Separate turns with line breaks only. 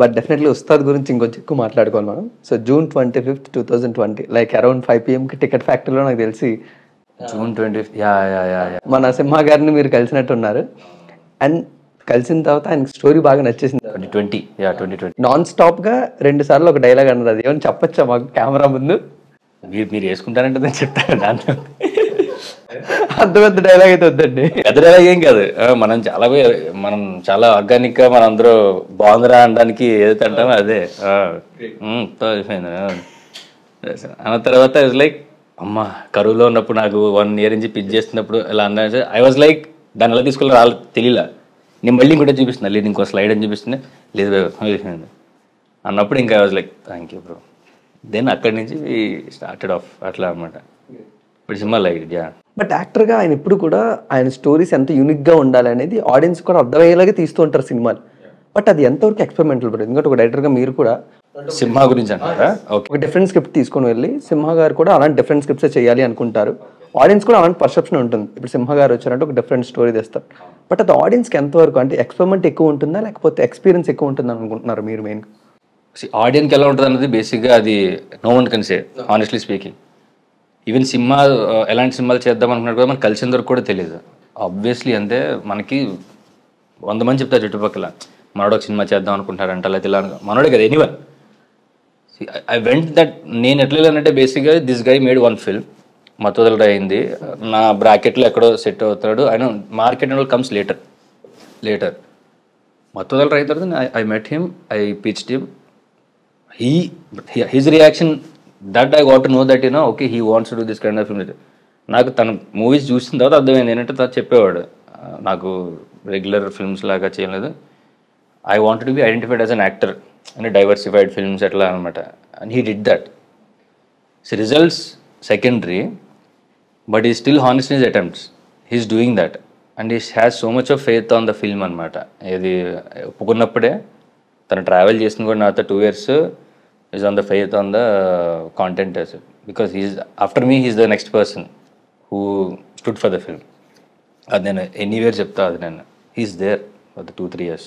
But definitely Ustaad గురించి ఇంకొంచెం ఎక్కువ మాట్లాడుకోవాలి మనం. So June 25th 2020 like around 5 PM ticket ఫ్యాక్టరీలో నాకు తెలిసి
June 20th. Yeah.
మన సింహ గారిని మీరు కలిసినట్టున్నారు. అండ్ కలిసిన తర్వాత ఆయనకి స్టోరీ బాగా నచ్చేసింది.
2020. Yeah, 2020.
నాన్ స్టాప్గా 2 సార్లు ఒక డైలాగ్ అన్నది, అది ఏమని చెప్పచ్చా మాకు కెమెరా ముందు?
మీరు వేసుకుంటారంటే నేను చెప్తాను దాంట్లో.
అంత పెద్ద డైలాగ్ అయితే వద్దండి.
పెద్ద డైలాగ్ ఏం కాదు. మనం చాలా ఆర్గానిక్ గా మనం అందరూ బాగుందిరా అనడానికి ఏదైతే అంటామో అదే. అన్న తర్వాత ఇట్స్ లైక్ అమ్మ కరువులో ఉన్నప్పుడు నాకు 1 year నుంచి పిచ్ చేస్తున్నప్పుడు ఇలా అన్నా ఐ వాజ్ లైక్ దాన్ని ఎలా తీసుకోవాలి వాళ్ళు తెలియలా. నేను మళ్ళీ ఇంకోటే చూపిస్తున్నా, లేదు ఇంకో స్లైడ్ అని చూపిస్తున్నా, లేదు అన్నప్పుడు ఇంకా I was like thank you bro. Then అక్కడి నుంచి స్టార్టెడ్ ఆఫ్ అట్లా అనమాట. ఇప్పుడు సినిమా లైక్
బట్ యాక్టర్గా ఆయన ఎప్పుడు కూడా ఆయన స్టోరీస్ ఎంత యూనిక్గా ఉండాలి అనేది ఆడియన్స్ కూడా అర్థమయ్యేలాగే తీస్తూ ఉంటారు సినిమాలు. బట్ అది ఎంతవరకు ఎక్స్పెరిమెంటల్ బ్రో? ఎందుకంటే ఒక డైరెక్టర్గా మీరు కూడా
సింహ గురించి అంటారా? ఓకే.
ఒక డిఫరెంట్ స్క్రిప్ట్ తీసుకొని వెళ్ళి సింహ గారు కూడా అలాంటి డిఫరెంట్ స్క్రిప్ట్స్ చేయాలి అనుకుంటారు. ఆడియన్స్ కూడా అలాంటి పర్సెప్షన్ ఉంటుంది. ఇప్పుడు సింహ గారు వచ్చారంటే ఒక డిఫరెంట్ స్టోరీ తెస్తారు. బట్ అది ఆడియన్స్కి ఎంతవరకు అంటే ఎక్స్పెరిమెంట్ ఎక్కువ ఉంటుందా లేకపోతే ఎక్స్పీరియన్స్ ఎక్కువ ఉంటుందని అనుకుంటున్నారు మీరు మెయిన్?
ఆడియన్కి ఎలా ఉంటుంది అన్నది బేసిక్గా అది no one can say honestly speaking. Even cinema ఎలాంటి సినిమాలు చేద్దాం అనుకున్నారు కూడా మనకు కలిసిన వరకు కూడా తెలియదు. ఆబ్వియస్లీ అంతే, మనకి 100 మంది చెప్తారు చుట్టుపక్కల మనోడు ఒక సినిమా చేద్దాం అనుకుంటారంట, లేకపోతే ఇలా మనోడే కదా ఎనీవన్. I went that. నేను ఎట్లా వెళ్ళానంటే బేసిక్గా దిస్ గై మేడ్ 1 film. మత్తోదల అయింది, నా బ్రాకెట్లో ఎక్కడో సెట్ అవుతాడు. ఆయన మార్కెట్ అండ్ కమ్స్ లేటర్ మత్తోదల అయిన తర్వాత I met him, I pitched him. His reaction that I got to know that okay he wants to do this kind of film. నాకు తన మూవీస్ చూసిన తర్వాత అర్థమైంది ఏంటంటే తను చెప్పేవాడు నాకు రెగ్యులర్ ఫిల్మ్స్ లాగా చేయలేదు, I want to be identified as an actor అంటే డైవర్సిఫైడ్ ఫిల్మ్స్ ఎట్లా అనమాట. And he did that. So results secondary, but he still honest in his attempts. He's doing that and he has so much of faith on the film అనమాట. ఇది ఒప్పుకున్నప్పుడే తను travel చేసింది కూడా నాతో 2 years is on the faith on the content as well, because after me he's the next person who stood for the film. Ad nenu anywhere chepta ad nenu he's there for the 2-3 years.